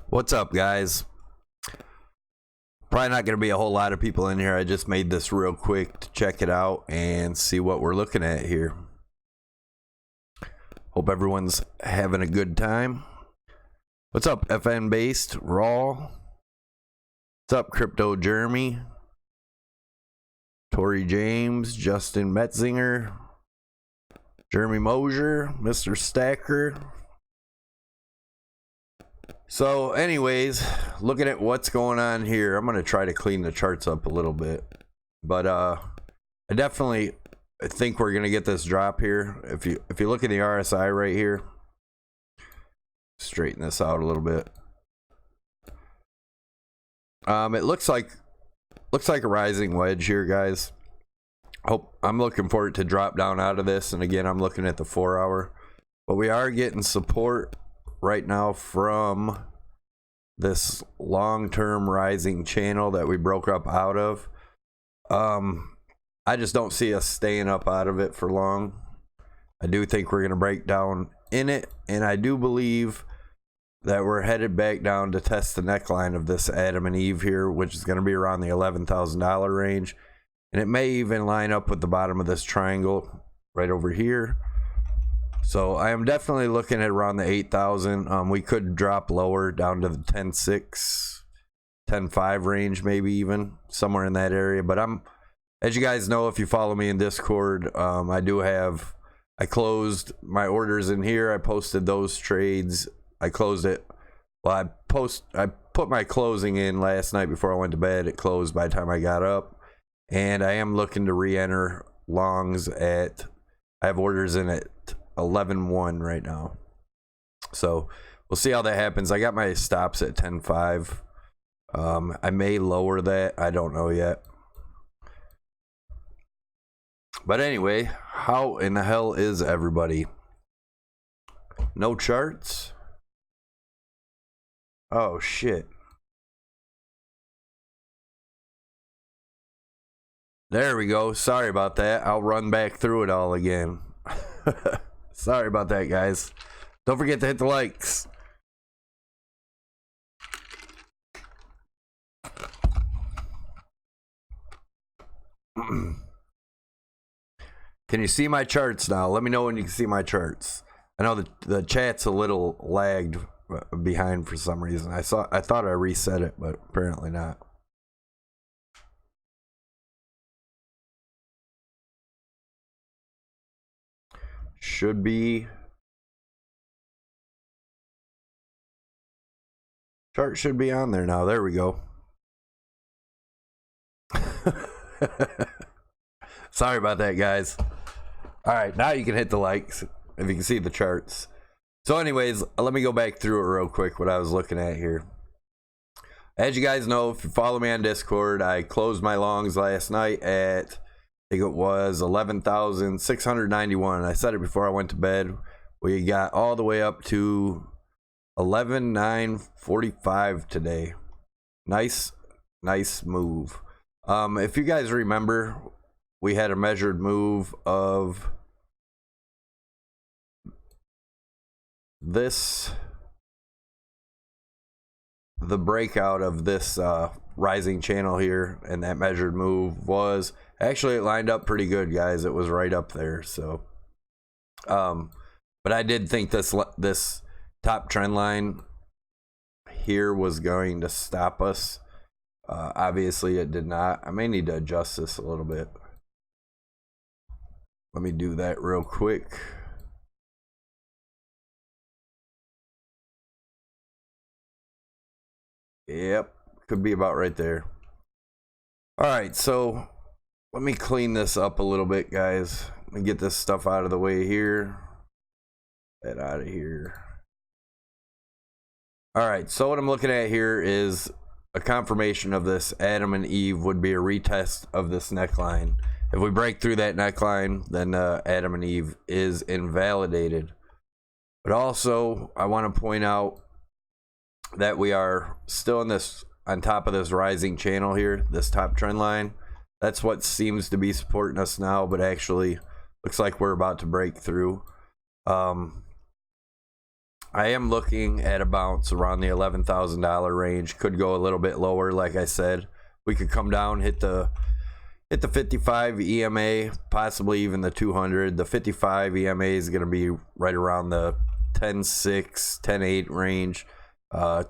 What's up, guys? Probably not going to be a whole lot of people in here. I just made this real quick to check it out and see what we're looking at here. Hope everyone's having a good time. What's up, FN Based Raw? What's up, Crypto Jeremy? Tori James, Justin Metzinger, Jeremy Mosier, Mr. Stacker. So anyways, looking at what's going on here, I'm going to try to clean the charts up a little bit. But I definitely think we're going to get this drop here. If you look at the RSI right here, straighten this out a little bit. It looks like a rising wedge here, guys. I'm looking for it to drop down out of this, and again, I'm looking at the 4 hour. But we are getting support right now from this long-term rising channel that we broke up out of. I just don't see us staying up out of it for long. I do think we're going to break down in it, and I do believe that we're headed back down to test the neckline of this Adam and Eve here, which is going to be around the $11,000 range, and it may even line up with the bottom of this triangle right over here. So I am definitely looking at around the 8,000. We could drop lower down to the 10.6, 10.5 range, maybe even somewhere in that area. But as you guys know, if you follow me in Discord, I closed my orders in here. I posted those trades. I closed it. Well, I put my closing in last night before I went to bed. It closed by the time I got up, and I am looking to re-enter longs at. I have orders in at 11.1 right now, so we'll see how that happens. I got my stops at 10.5. I may lower that, I don't know yet. But anyway, how in the hell is everybody? No charts? Oh shit. There we go. Sorry about that. I'll run back through it all again. Sorry about that, guys. Don't forget to hit the likes. Can you see my charts now? Let me know when you can see my charts. I know the chat's a little lagged behind for some reason. I thought I reset it, but apparently not. Should be. Chart should be on there now. There we go. Sorry about that, guys. All right, now you can hit the likes if you can see the charts. So anyways, let me go back through it real quick, what I was looking at here. As you guys know, if you follow me on Discord, I closed my longs last night at, I think it was 11,691. I said it before I went to bed. We got all the way up to 11,945 today. Nice move. If you guys remember, we had a measured move of this, the breakout of this rising channel here, and that measured move was actually, it lined up pretty good, guys. It was right up there. So but I did think this top trend line here was going to stop us. Obviously it did not. I may need to adjust this a little bit. Let me do that real quick. Yep, could be about right there. All right, so let me clean this up a little bit, guys. Let me get this stuff out of the way here. Get out of here. All right, so what I'm looking at here is a confirmation of this Adam and Eve would be a retest of this neckline. If we break through that neckline, then Adam and Eve is invalidated. But also, I want to point out that we are still in this, on top of this rising channel here, this top trend line. That's what seems to be supporting us now, but actually looks like we're about to break through. I am looking at a bounce around the $11,000 range. Could go a little bit lower, like I said. We could come down, hit the 55 EMA, possibly even the 200. The 55 EMA is going to be right around the 10.6, 10.8 range.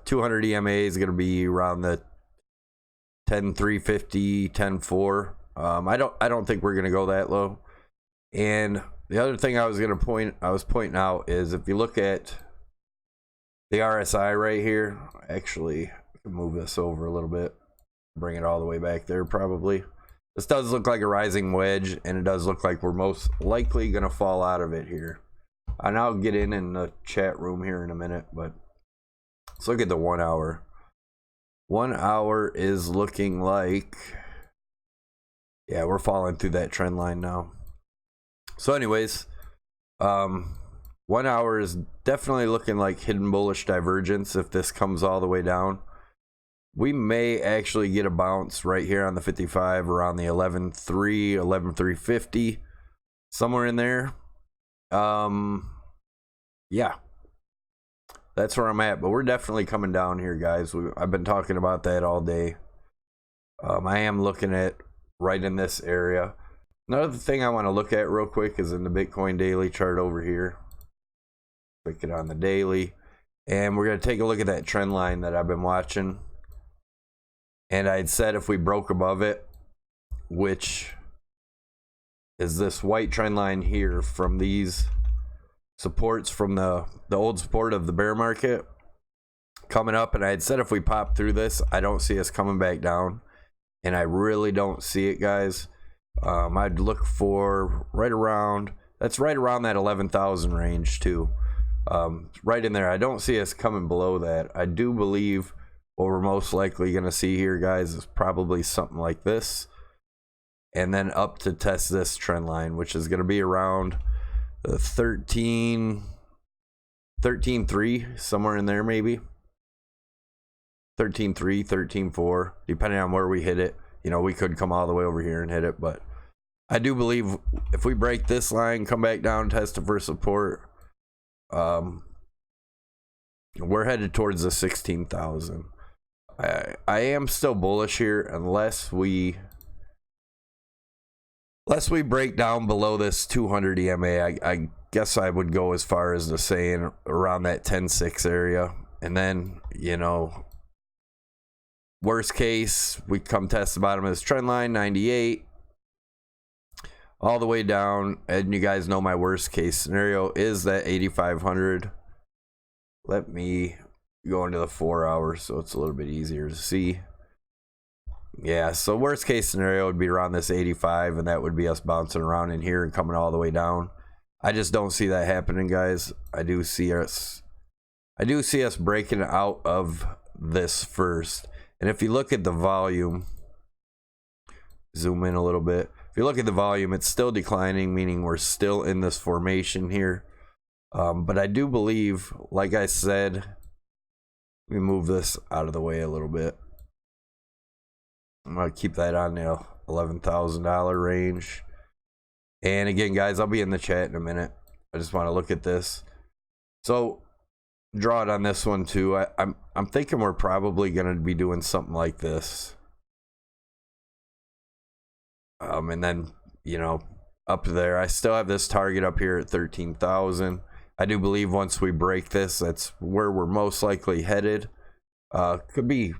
200 EMA is going to be around the 10.350, 10.4. I don't think we're going to go that low. And the other thing I was pointing out is if you look at the RSI right here, actually I can move this over a little bit, bring it all the way back there probably. This does look like a rising wedge, and it does look like we're most likely going to fall out of it here. And I'll get in the chat room here in a minute, but let's look at the 1 hour. 1 hour is looking like, yeah, we're falling through that trend line now. So anyways, 1 hour is definitely looking like hidden bullish divergence if this comes all the way down. We may actually get a bounce right here on the 55 around the 11.3, 11.350, somewhere in there. Yeah, that's where I'm at, but we're definitely coming down here, guys. I've been talking about that all day. I am looking at right in this area. Another thing I want to look at real quick is in the Bitcoin daily chart over here. Click it on the daily, and we're going to take a look at that trend line that I've been watching. And I'd said if we broke above it, which is this white trend line here from these supports from the old support of the bear market coming up, and I had said if we pop through this, I don't see us coming back down, and I really don't see it, guys. I'd look for right around that 11,000 range too, right in there. I don't see us coming below that. I do believe what we're most likely going to see here, guys, is probably something like this, and then up to test this trend line, which is going to be around the 13.3, somewhere in there, maybe 13.3, 13.4, depending on where we hit it. You know, we could come all the way over here and hit it, but I do believe if we break this line, come back down, test it for support, we're headed towards the 16,000. I am still bullish here unless we break down below this 200 EMA. I guess I would go as far as to saying around that 10.6 area, and then, you know, worst case, we come test the bottom of this trend line, 98, all the way down. And you guys know my worst case scenario is that 8,500. Let me go into the 4 hours so it's a little bit easier to see. Yeah, so worst case scenario would be around this 85, and that would be us bouncing around in here and coming all the way down. I just don't see that happening, guys. I do see us breaking out of this first. And if you look at the volume, zoom in a little bit. If you look at the volume, it's still declining, meaning we're still in this formation here. But I do believe, like I said, let me move this out of the way a little bit. I'm going to keep that on the $11,000 range. And again, guys, I'll be in the chat in a minute. I just want to look at this. So, draw it on this one too. I'm thinking we're probably going to be doing something like this. And then, you know, up there, I still have this target up here at 13,000. I do believe once we break this, that's where we're most likely headed. Could be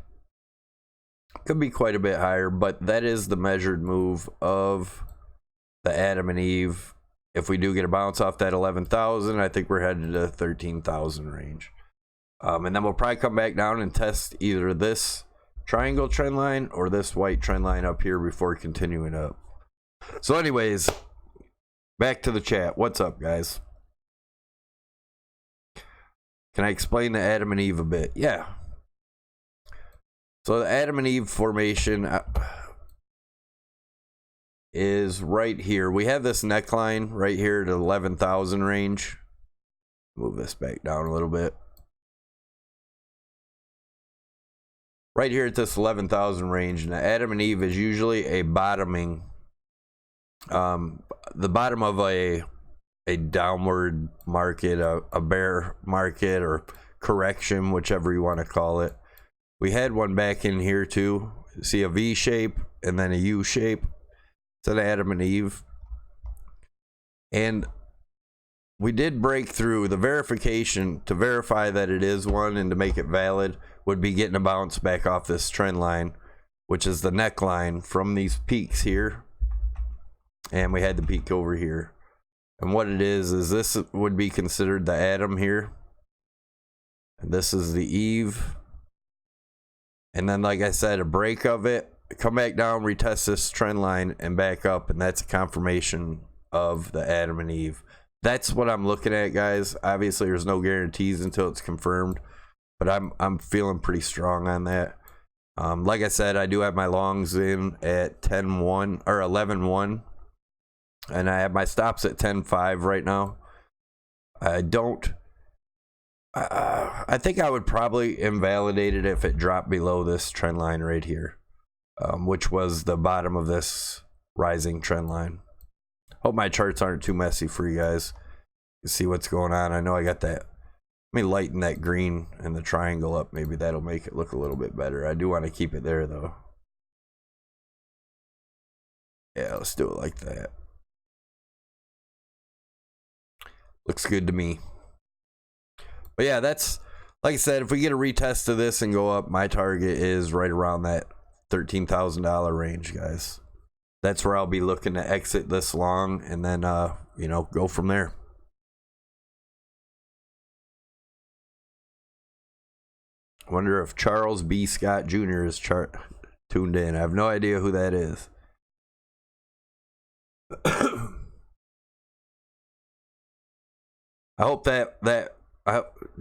quite a bit higher, but that is the measured move of the Adam and Eve. If we do get a bounce off that 11,000, I think we're headed to 13,000 range. And then we'll probably come back down and test either this triangle trend line or this white trend line up here before continuing up. So anyways, back to the chat. What's up, guys? Can I explain the Adam and Eve a bit? Yeah. So the Adam and Eve formation is right here. We have this neckline right here at 11,000 range. Move this back down a little bit. Right here at this 11,000 range, and the Adam and Eve is usually a bottoming, the bottom of a a downward market, a bear market, or correction, whichever you want to call it. We had one back in here too. See a V shape and then a U shape. It's an Adam and Eve. And we did break through. The verification to verify that it is one and to make it valid would be getting a bounce back off this trend line, which is the neckline from these peaks here. And we had the peak over here. And what it is this would be considered the Adam here. And this is the Eve. And then, like I said, a break of it, come back down, retest this trend line, and back up. And that's a confirmation of the Adam and Eve. That's what I'm looking at, guys. Obviously, there's no guarantees until it's confirmed. But I'm feeling pretty strong on that. Like I said, I do have my longs in at 10-1 or 11-1. And I have my stops at 10-5 right now. I think I would probably invalidate it if it dropped below this trend line right here, which was the bottom of this rising trend line. Hope my charts aren't too messy for you guys. You see what's going on. I know I got that. Let me lighten that green and the triangle up. Maybe that'll make it look a little bit better. I do want to keep it there though. Yeah, let's do it like that. Looks good to me. But yeah, that's, like I said, if we get a retest of this and go up, my target is right around that $13,000 range, guys. That's where I'll be looking to exit this long and then, you know, go from there. I wonder if Charles B. Scott Jr. is tuned in. I have no idea who that is. I hope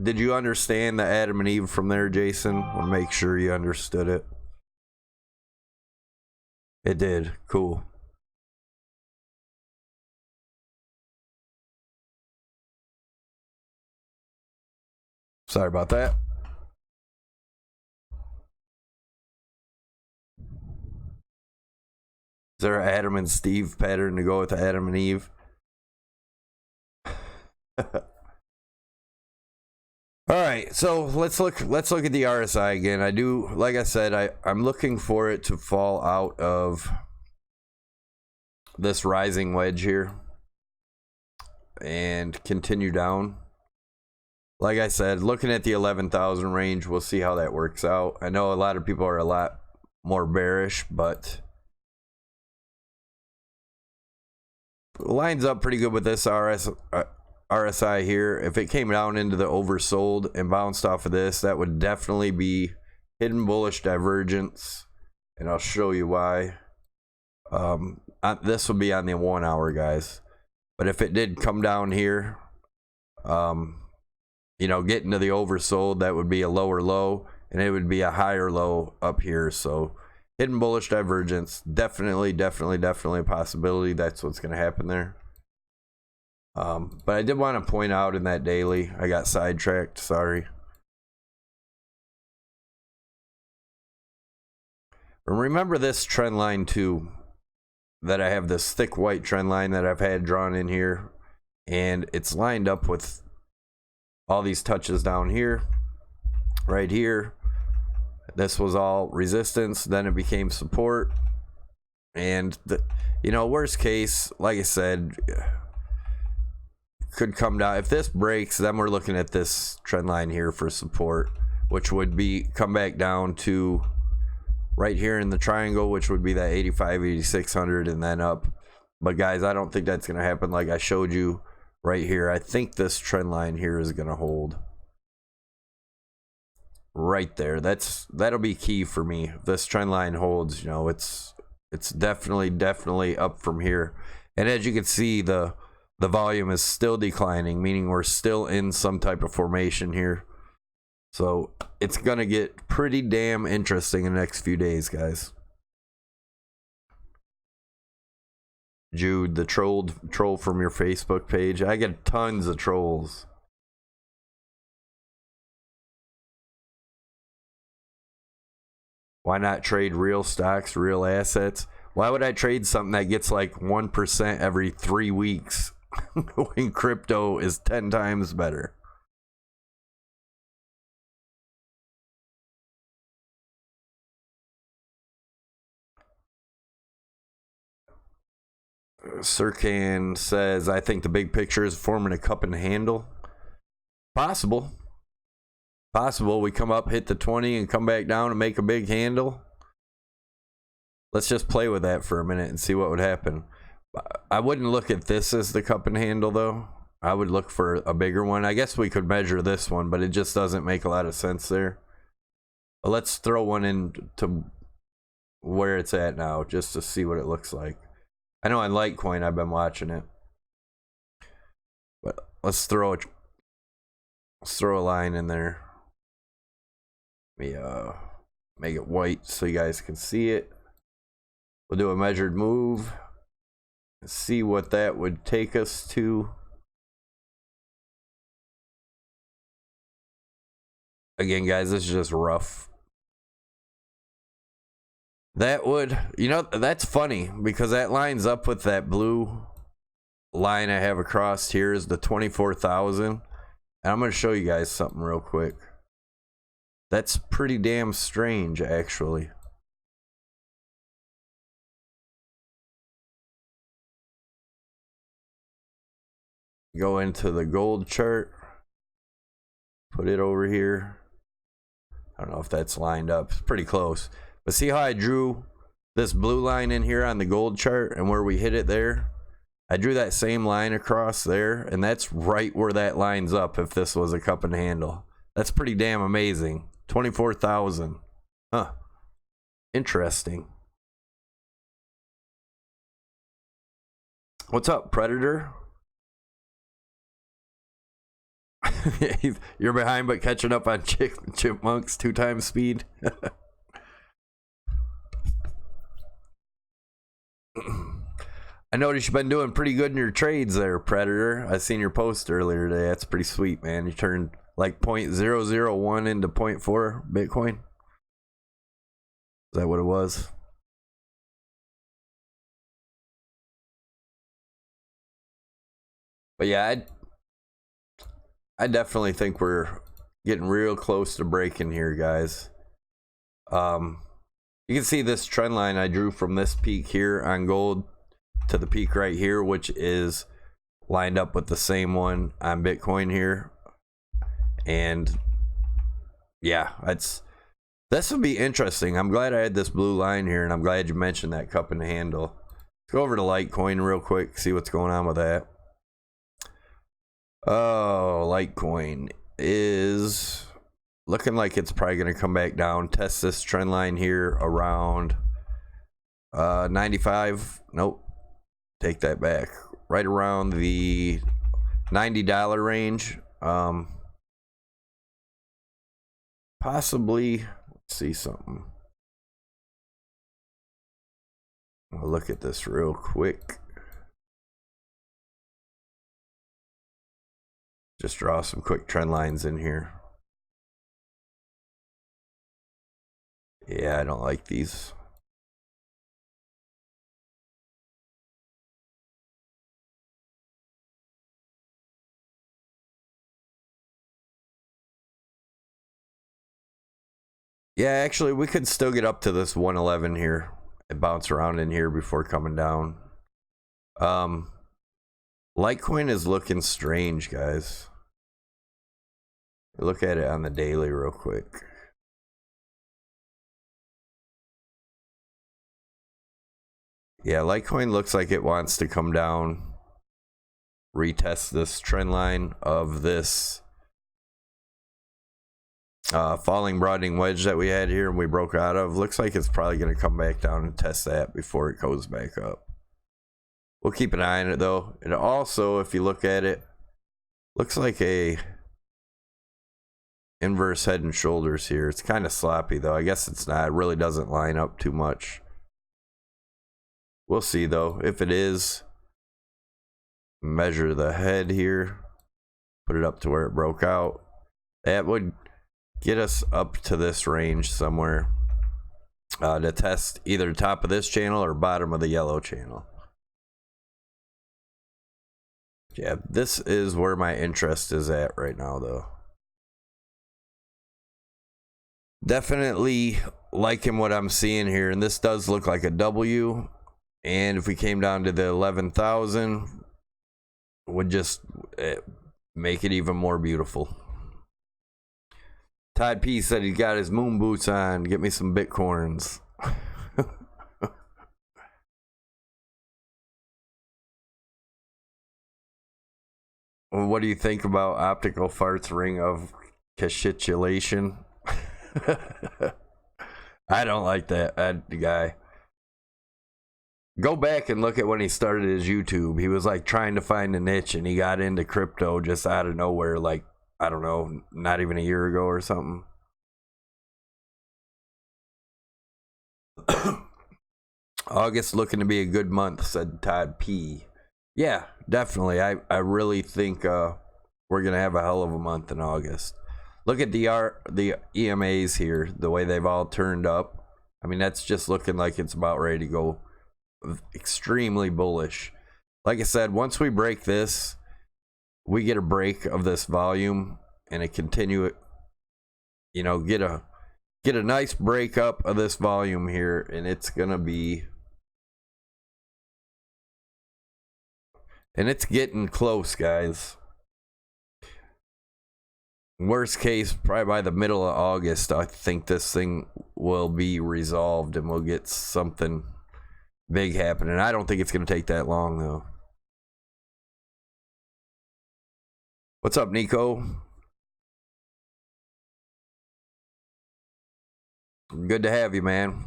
did you understand the Adam and Eve from there, Jason? I want to make sure you understood it. It did. Cool. Sorry about that. Is there an Adam and Steve pattern to go with Adam and Eve? All right, so let's look at the RSI again. I do, like I said, I'm looking for it to fall out of this rising wedge here and continue down. Like I said, looking at the 11,000 range, we'll see how that works out. I know a lot of people are a lot more bearish, but it lines up pretty good with this RSI here. If it came down into the oversold and bounced off of this, that would definitely be hidden bullish divergence, and I'll show you why. This will be on the 1 hour, guys. But if it did come down here, you know, get into the oversold, that would be a lower low, and it would be a higher low up here. So hidden bullish divergence, definitely a possibility. That's what's going to happen there. But I did want to point out in that daily, I got sidetracked, sorry. Remember this trend line too, that I have this thick white trend line that I've had drawn in here, and it's lined up with all these touches down here, right here. This was all resistance, then it became support, and you know, worst case, like I said, could come down. If this breaks, then we're looking at this trend line here for support, which would be come back down to right here in the triangle, which would be that 85, 8600, and then up. But guys, I don't think that's going to happen. Like I showed you right here, I think this trend line here is going to hold right there. That'll be key for me. If this trend line holds, you know, it's definitely up from here. And as you can see, the volume is still declining, meaning we're still in some type of formation here. So it's gonna get pretty damn interesting in the next few days, guys. Jude, the troll from your Facebook page. I get tons of trolls. Why not trade real stocks, real assets? Why would I trade something that gets like 1% every 3 weeks? when crypto is 10 times better. Sirkan says, I think the big picture is forming a cup and handle. Possible. Possible. We come up, hit the 20, and come back down and make a big handle. Let's just play with that for a minute and see what would happen. I wouldn't look at this as the cup and handle, though. I would look for a bigger one. I guess we could measure this one, but it just doesn't make a lot of sense there. But let's throw one into where it's at now, just to see what it looks like. I know on Litecoin I've been watching it, but let's throw a line in there. Let me make it white so you guys can see it. We'll do a measured move and see what that would take us to. Again, guys, this is just rough. That would, you know, that's funny because that lines up with that blue line I have across here is the 24,000. And I'm going to show you guys something real quick. That's pretty damn strange, actually. Go into the gold chart. Put it over here. I don't know if that's lined up. It's pretty close. But see how I drew this blue line in here on the gold chart and where we hit it there? I drew that same line across there, and that's right where that lines up if this was a cup and handle. That's pretty damn amazing. 24,000. Huh. Interesting. What's up, Predator? You're behind but catching up on chipmunks 2 times speed. I noticed you've been doing pretty good in your trades there, Predator. I seen your post earlier today. That's pretty sweet, man. You turned like 0.001 into 0.4 Bitcoin. Is that what it was? But yeah, I definitely think we're getting real close to breaking here, guys. You can see this trend line I drew from this peak here on gold to the peak right here, which is lined up with the same one on Bitcoin here. And yeah, this would be interesting. I'm glad I had this blue line here, and I'm glad you mentioned that cup and handle. Let's go over to Litecoin real quick, see what's going on with that. Oh, Litecoin is looking like it's probably going to come back down, test this trend line here around 95. Nope, take that back. Right around the $90 range. Possibly, let's see something. I'll look at this real quick. Just draw some quick trend lines in here. Yeah, I don't like these. Yeah, actually, we could still get up to this 111 here and bounce around in here before coming down. Litecoin is looking strange, guys. Look at it on the daily real quick. Yeah, Litecoin looks like it wants to come down, retest this trend line of this falling broadening wedge that we had here and we broke out of. Looks like it's probably going to come back down and test that before it goes back up. We'll keep an eye on it though. And also, if you look at it, looks like a inverse head and shoulders here. It's kind of sloppy though. I guess it's not. It really doesn't line up too much. We'll see though. If it is, measure the head here, put it up to where it broke out. That would get us up to this range somewhere to test either top of this channel or bottom of the yellow channel. Yeah, this is where my interest is at right now, though. Definitely liking what I'm seeing here, and this does look like a W. And if we came down to the 11,000, would just make it even more beautiful. Todd P said he got his moon boots on. Get me some Bitcoins. Well, what do you think about optical farts ring of capitulation? I don't like that guy. Go back and look at when he started his YouTube. He was like trying to find a niche, and he got into crypto just out of nowhere, like, I don't know, not even a year ago or something. August looking to be a good month, said Todd P. Yeah, definitely. I really think we're gonna have a hell of a month in August. Look at the EMAs here, the way they've all turned up. I mean, that's just looking like it's about ready to go extremely bullish. Like I said, once we break this, we get a break of this volume and a continue it, you know, get a nice break up of this volume here, and it's gonna be, and it's getting close, guys. Worst case, probably by the middle of August, I think this thing will be resolved and we'll get something big happening. I don't think it's going to take that long, though. What's up, Nico? Good to have you, man.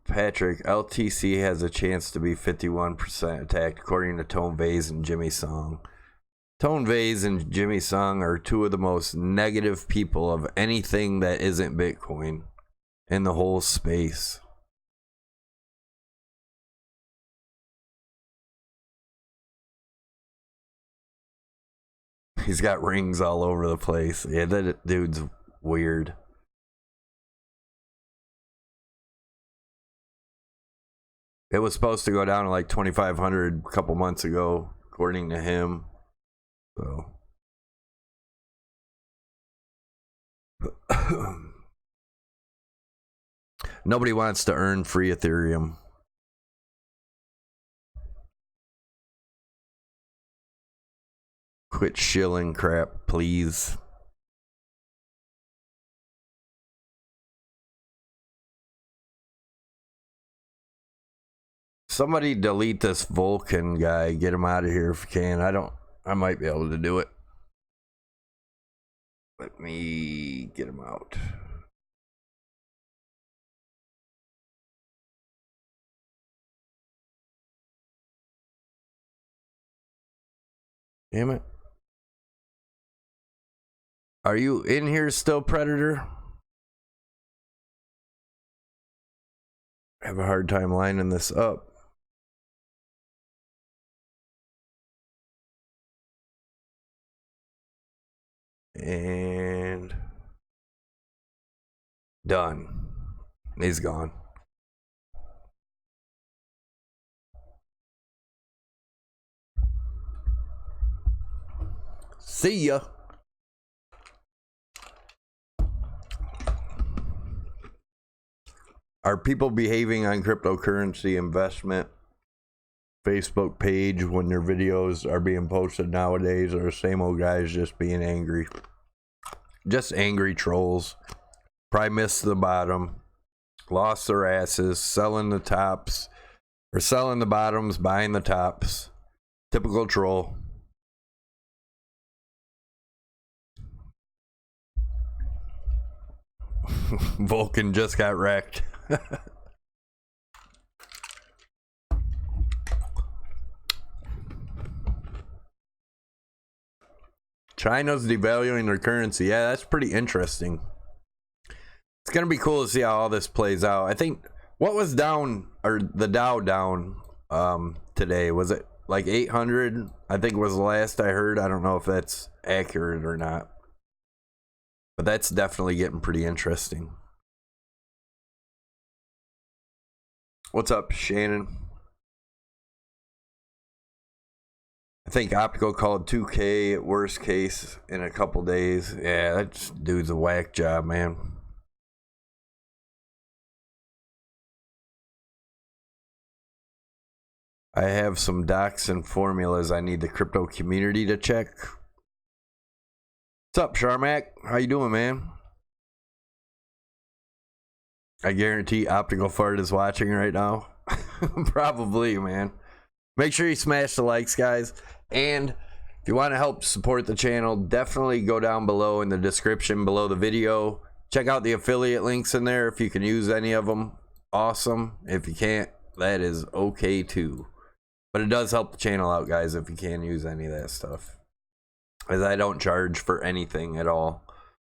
Patrick, LTC has a chance to be 51% attacked, according to COINBASE and Jimmy Song. COINBASE and Jimmy Song are two of the most negative people of anything that isn't Bitcoin in the whole space. He's got rings all over the place. Yeah, that dude's weird. It was supposed to go down to like 2,500 a couple months ago, according to him. So nobody wants to earn free Ethereum. Quit shilling crap, please. Somebody delete this Vulcan guy. Get him out of here if you can. I might be able to do it. Let me get him out. Damn it. Are you in here still, Predator? I have a hard time lining this up. And done. He's gone. See ya. Are people behaving on cryptocurrency investment Facebook page when their videos are being posted nowadays, or the same old guys just being angry? Just angry trolls. Probably missed the bottom, lost their asses, selling the tops, or selling the bottoms, buying the tops. Typical troll. Vulcan just got wrecked. China's devaluing their currency. Yeah, that's pretty interesting. It's gonna be cool to see how all this plays out. I think what was down, or the Dow down today, was it like 800? I think was the last I heard. I don't know if that's accurate or not, but that's definitely getting pretty interesting. What's up, Shannon? think optical called 2K at worst case in a couple days. Yeah, that dude's a whack job, man. I have some docs and formulas I need the crypto community to check. What's up, Sharmac? How you doing, man? I guarantee Optical Fart is watching right now. Probably, man. Make sure you smash the likes, guys. And if you want to help support the channel, definitely go down below in the description below the video. Check out the affiliate links in there if you can use any of them. Awesome. If you can't, that is okay too. But it does help the channel out, guys, if you can use any of that stuff. As I don't charge for anything at all.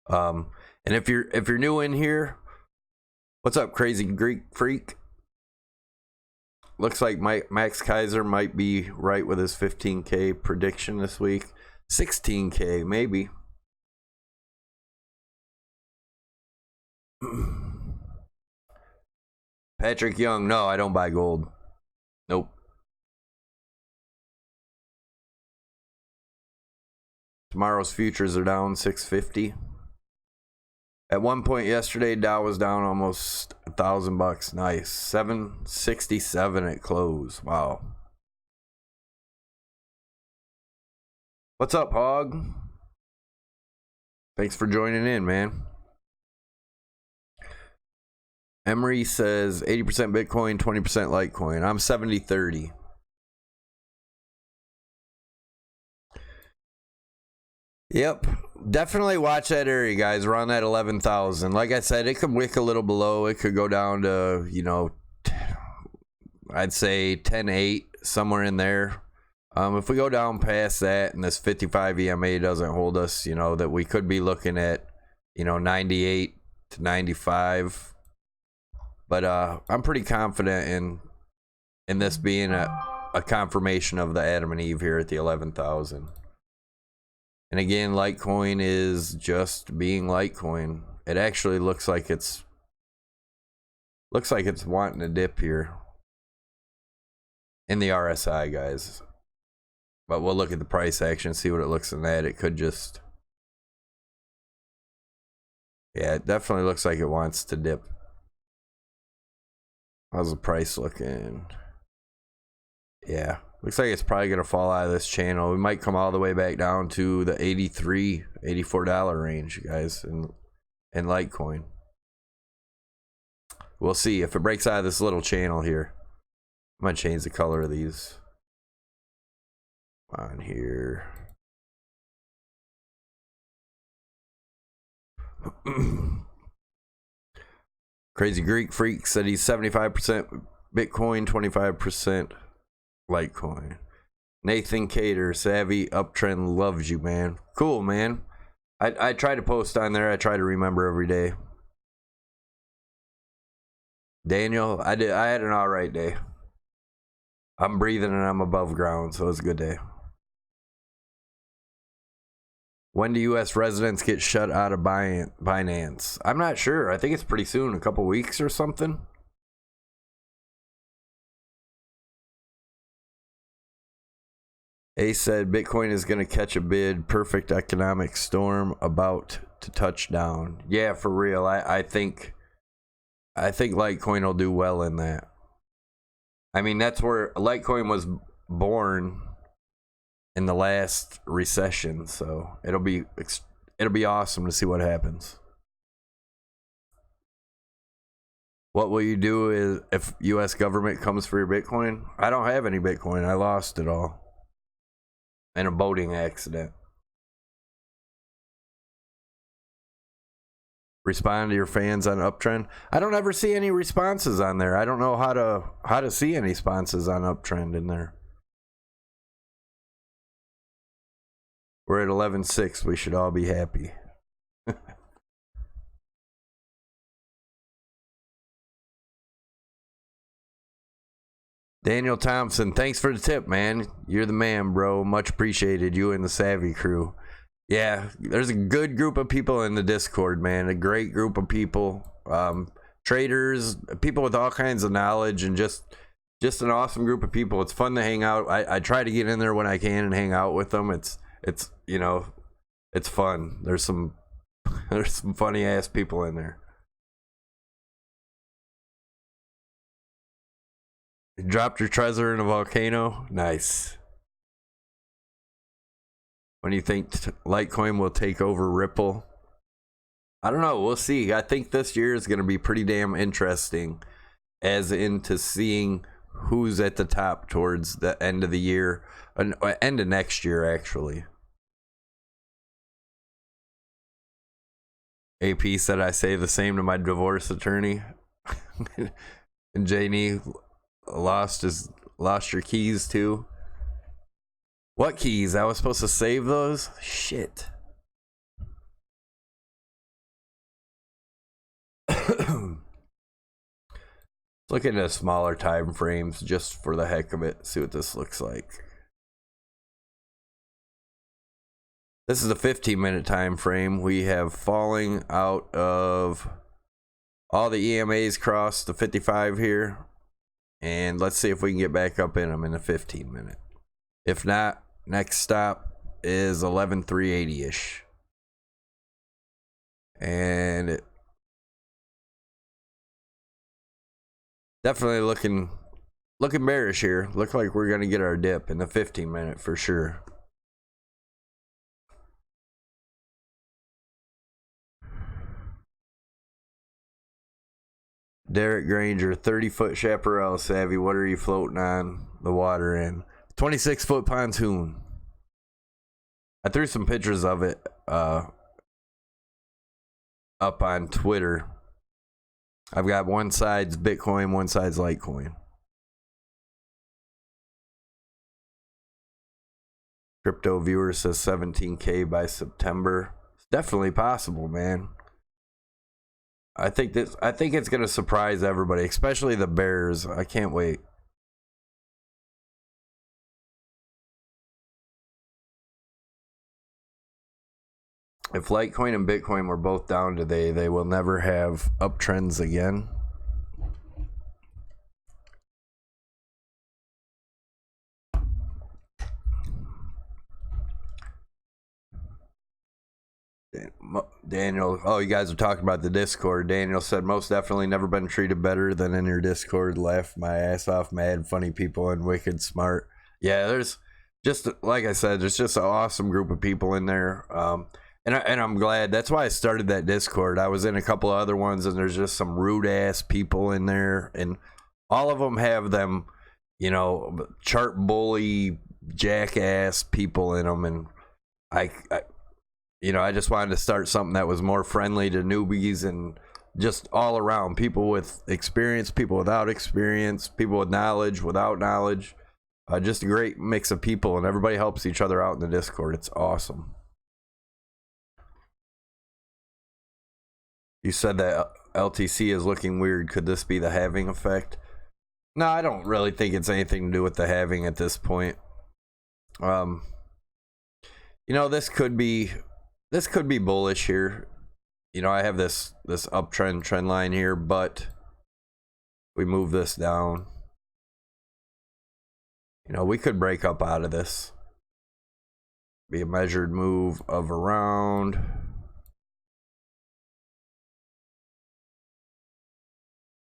And if you're new in here, what's up, Crazy Greek Freak? Looks like Max Kaiser might be right with his 15K prediction this week. 16K, maybe. Patrick Young, no, I don't buy gold. Nope. Tomorrow's futures are down 650. At one point yesterday, Dow was down almost $1,000. Nice. 767 at close. Wow. What's up, Hog? Thanks for joining in, man. Emery says 80% Bitcoin, 20% Litecoin. I'm 70-30. Yep, definitely watch that area, guys. Around that 11,000. Like I said, it could wick a little below. It could go down to, you know, I'd say 10.8, somewhere in there. If we go down past that and this 55 EMA doesn't hold us, you know, that we could be looking at, you know, 98 to 95. But I'm pretty confident in this being a confirmation of the Adam and Eve here at the 11,000. And again, Litecoin is just being Litecoin. It actually looks like it's wanting to dip here in the RSI, guys. But we'll look at the price action, see what it looks in that. It could just, yeah, it definitely looks like it wants to dip. How's the price looking? Yeah. Looks like it's probably going to fall out of this channel. We might come all the way back down to the $83, $84 range, guys, in Litecoin. We'll see if it breaks out of this little channel here. I'm going to change the color of these on here. Crazy Greek Freak said he's 75% Bitcoin, 25% Litecoin. Nathan Cater, Savvy Uptrend loves you, man. Cool, man. I try to post on there. I try to remember every day. Daniel, I had an alright day. I'm breathing and I'm above ground, so it's a good day. When do U.S. residents get shut out of Binance? I'm not sure. I think it's pretty soon, a couple weeks or something. Ace said Bitcoin is going to catch a bid. Perfect economic storm about to touch down. Yeah, for real. I think Litecoin will do well in that. I mean, that's where Litecoin was born in the last recession, so it'll be awesome to see what happens. What will you do if U.S. government comes for your Bitcoin? I don't have any Bitcoin. I lost it all in a boating accident. Respond to your fans on Uptrend. I don't ever see any responses on there. I don't know how to see any responses on Uptrend in there. We're at 11.6. We should all be happy. Daniel Thompson, thanks for the tip, man. You're the man, bro. Much appreciated. You and the Savvy crew. Yeah, there's a good group of people in the Discord, man. A great group of people. Traders, people with all kinds of knowledge, and just just an awesome group of people. It's fun to hang out. I try to get in there when I can and hang out with them. It's you know, it's fun. There's some funny ass people in there. You dropped your treasure in a volcano. Nice. When do you think Litecoin will take over Ripple? I don't know. We'll see. I think this year is going to be pretty damn interesting, as into seeing who's at the top towards the end of the year, end of next year, actually. AP said I say the same to my divorce attorney. And Janie lost your keys too. What keys? I was supposed to save those? Shit. Look at the smaller time frames just for the heck of it. See what this looks like. This is a 15-minute time frame. We have falling out of all the EMAs crossed the 55 here. And let's see if we can get back up in them in a 15-minute. If not, next stop is 11,380-ish. And it definitely looking bearish here. Look like we're going to get our dip in the 15-minute for sure. Derek Granger, 30-foot chaparral, Savvy. What are you floating on the water in? 26-foot pontoon. I threw some pictures of it up on Twitter. I've got one side's Bitcoin, one side's Litecoin. Crypto viewer says 17K by September. It's definitely possible, man. I think it's gonna surprise everybody, especially the bears. I can't wait. If Litecoin and Bitcoin were both down today, they will never have uptrends again. Daniel, oh, you guys are talking about the Discord. Daniel said, most definitely never been treated better than in your Discord. Laughed my ass off, mad, funny people, and wicked smart. Yeah, there's just, like I said, there's just an awesome group of people in there. And I'm glad. That's why I started that Discord. I was in a couple of other ones, and there's just some rude ass people in there, and all of them have them, you know, chart bully, jackass people in them, and I you know, I just wanted to start something that was more friendly to newbies and just all around. People with experience, people without experience, people with knowledge, without knowledge. Just a great mix of people, and everybody helps each other out in the Discord. It's awesome. You said that LTC is looking weird. Could this be the halving effect? No, I don't really think it's anything to do with the halving at this point. You know, this could be bullish here. You know, I have this uptrend trend line here, but we move this down. You know, we could break up out of this. Be a measured move of around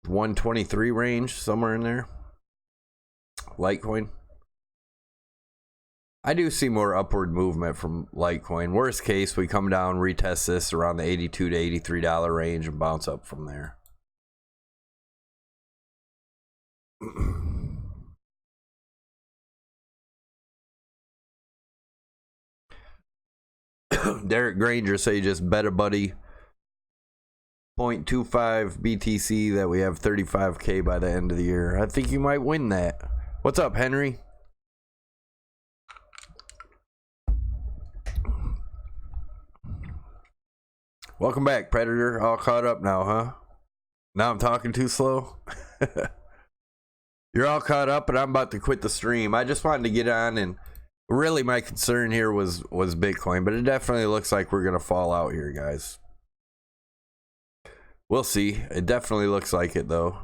123 range, somewhere in there. Litecoin. I do see more upward movement from Litecoin. Worst case, we come down, retest this around the $82 to $83 range and bounce up from there. Derek Granger say just bet a buddy 0.25 BTC that we have 35K by the end of the year. I think you might win that. What's up, Henry? Welcome back, Predator. All caught up now, huh? Now I'm talking too slow? You're all caught up, and I'm about to quit the stream. I just wanted to get on, and really my concern here was Bitcoin, but it definitely looks like we're going to fall out here, guys. We'll see. It definitely looks like it, though.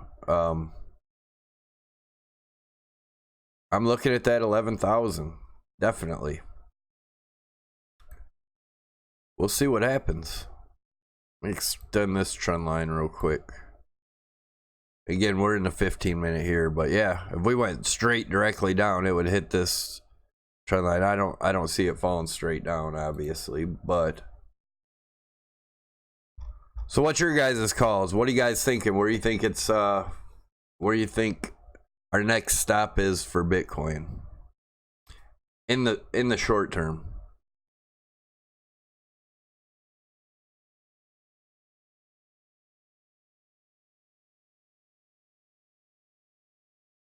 I'm looking at that 11,000. Definitely. We'll see what happens. Let me extend this trend line real quick. Again, we're in the 15-minute here, but yeah, if we went straight directly down, it would hit this trend line. I don't see it falling straight down, obviously, but so what's your guys' calls? What are you guys thinking? Where do you think it's where do you think our next stop is for Bitcoin in the short term?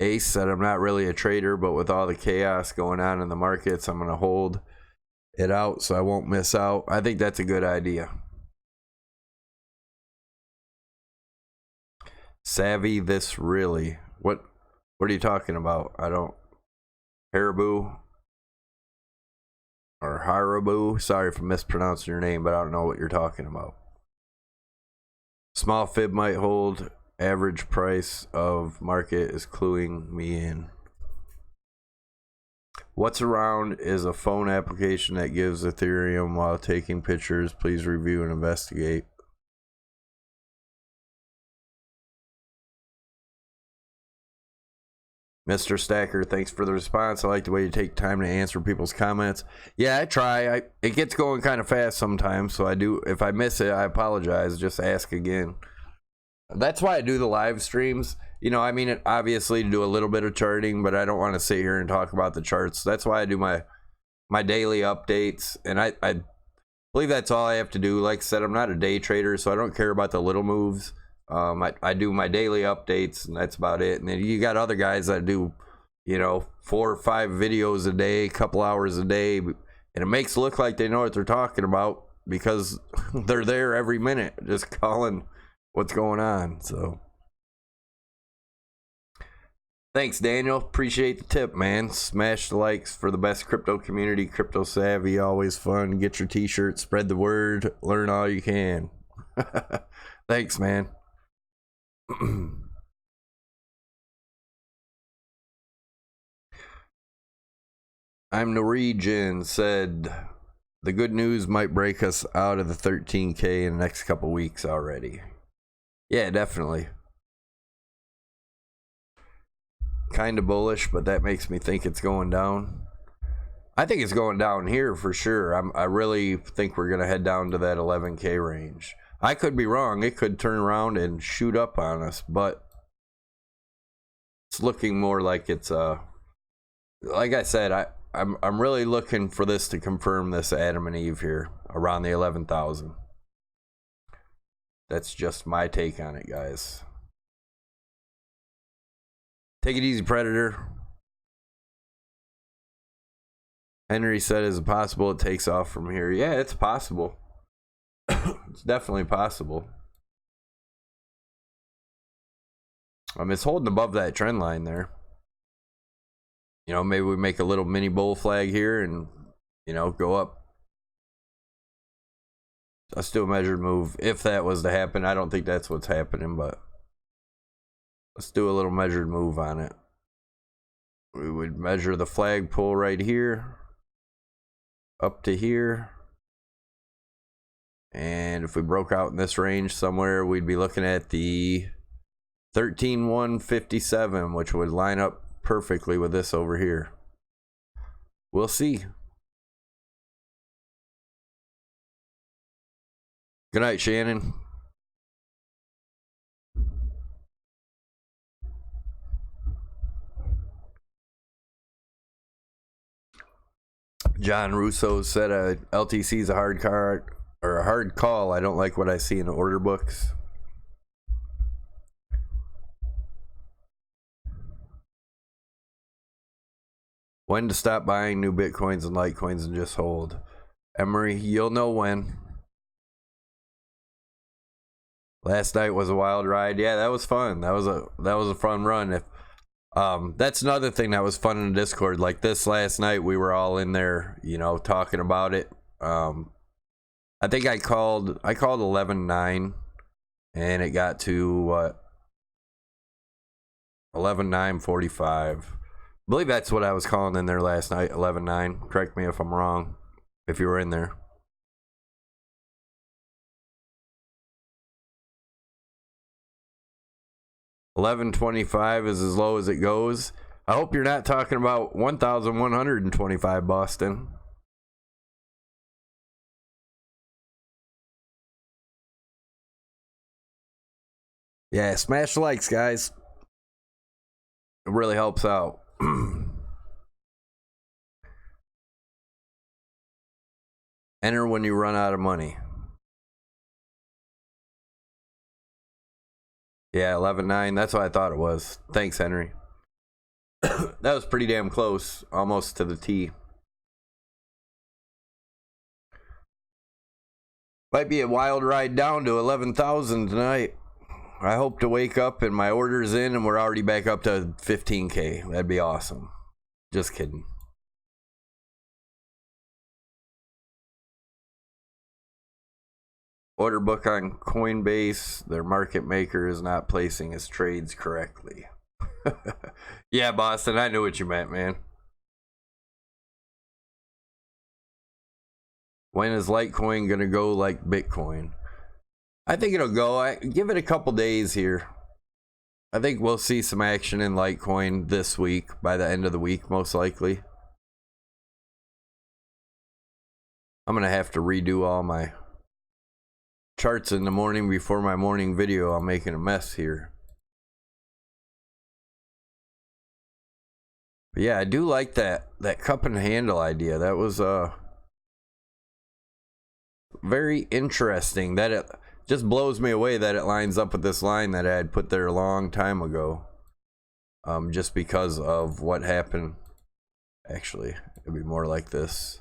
Ace said, I'm not really a trader, but with all the chaos going on in the markets, I'm going to hold it out so I won't miss out. I think that's a good idea. Savvy this really. What are you talking about? I don't. Haribo or Haribo. Sorry if I'm mispronouncing your name, but I don't know what you're talking about. Small fib might hold. Average price of market is cluing me in. What's around is a phone application that gives Ethereum while taking pictures. Please review and investigate. Mr. Stacker, thanks for the response. I like the way you take time to answer people's comments. Yeah, I try. It gets going kind of fast sometimes, so I do. If I miss it, I apologize. Just ask again. That's why I do the live streams. You know, I mean, obviously to do a little bit of charting, but I don't want to sit here and talk about the charts. That's why I do my daily updates, and I believe that's all I have to do. Like I said, I'm not a day trader, so I don't care about the little moves. I do my daily updates, and that's about it. And then you got other guys that do, you know, 4 or 5 videos a day, a couple hours a day, and it makes it look like they know what they're talking about because they're there every minute, just calling what's going on. So thanks, Daniel. Appreciate the tip, man. Smash the likes for the best crypto community. Crypto savvy, always fun. Get your t-shirt, spread the word, learn all you can. Thanks, man. I'm Norwegian, said the good news might break us out of the 13K in the next couple weeks already. Yeah, definitely. Kind of bullish, but that makes me think it's going down. I think it's going down here for sure. I really think we're going to head down to that 11K range. I could be wrong. It could turn around and shoot up on us, but it's looking more like it's like I said, I'm really looking for this to confirm this Adam and Eve here around the 11,000. That's just my take on it, guys. Take it easy, Predator. Henry said, is it possible it takes off from here? Yeah, it's possible. It's definitely possible. It's holding above that trend line there. You know, maybe we make a little mini bull flag here and, you know, go up. Let's do a measured move. If that was to happen, I don't think that's what's happening, but let's do a little measured move on it. We would measure the flag pull right here, up to here. And if we broke out in this range somewhere, we'd be looking at the 13,157, which would line up perfectly with this over here. We'll see. Good night, Shannon. John Russo said LTC is a hard card or a hard call. I don't like what I see in the order books. When to stop buying new Bitcoins and Litecoins and just hold. Emery, you'll know when. Last night was a wild ride. Yeah, that was fun. That was a fun run. If that's another thing that was fun in the Discord. Like this last night, we were all in there, you know, talking about it. I think I called 11.9, and it got to what 11.945. believe that's what I was calling in there last night, 11.9. Correct me if I'm wrong, if you were in there. $11.25 is as low as it goes. I hope you're not talking about 1,125, Boston. Yeah, smash the likes, guys. It really helps out. Enter when you run out of money. Yeah, 11.9. That's what I thought it was. Thanks, Henry. That was pretty damn close. Almost to the T. Might be a wild ride down to 11,000 tonight. I hope to wake up and my order's in and we're already back up to 15K. That'd be awesome. Just kidding. Order book on Coinbase. Their market maker is not placing his trades correctly. Yeah, Boston, I knew what you meant, man. When is Litecoin gonna go like Bitcoin? I think it'll go. Give it a couple days here. I think we'll see some action in Litecoin this week, by the end of the week, most likely. I'm gonna have to redo all my charts in the morning before my morning video. I'm making a mess here. But yeah, I do like that cup and handle idea. That was very interesting. That it just blows me away that it lines up with this line that I had put there a long time ago. Just because of what happened. Actually, it'd be more like this.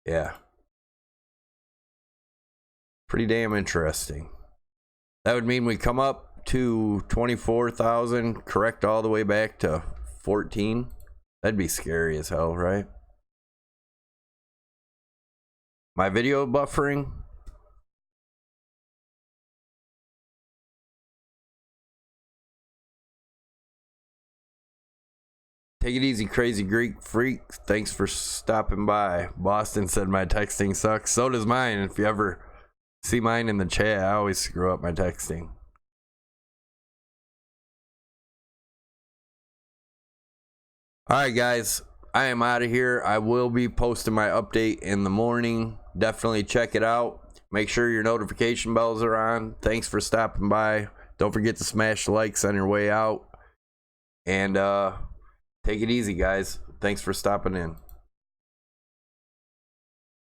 Yeah. Pretty damn interesting. That would mean we come up to 24,000, correct all the way back to 14. That'd be scary as hell, right? My video buffering. Take it easy, crazy Greek freak. Thanks for stopping by. Boston said my texting sucks. So does mine. If you ever see mine in the chat, I always screw up my texting. Alright guys, I am out of here. I will be posting my update in the morning. Definitely check it out. Make sure your notification bells are on. Thanks for stopping by. Don't forget to smash the likes on your way out. And take it easy, guys. Thanks for stopping in.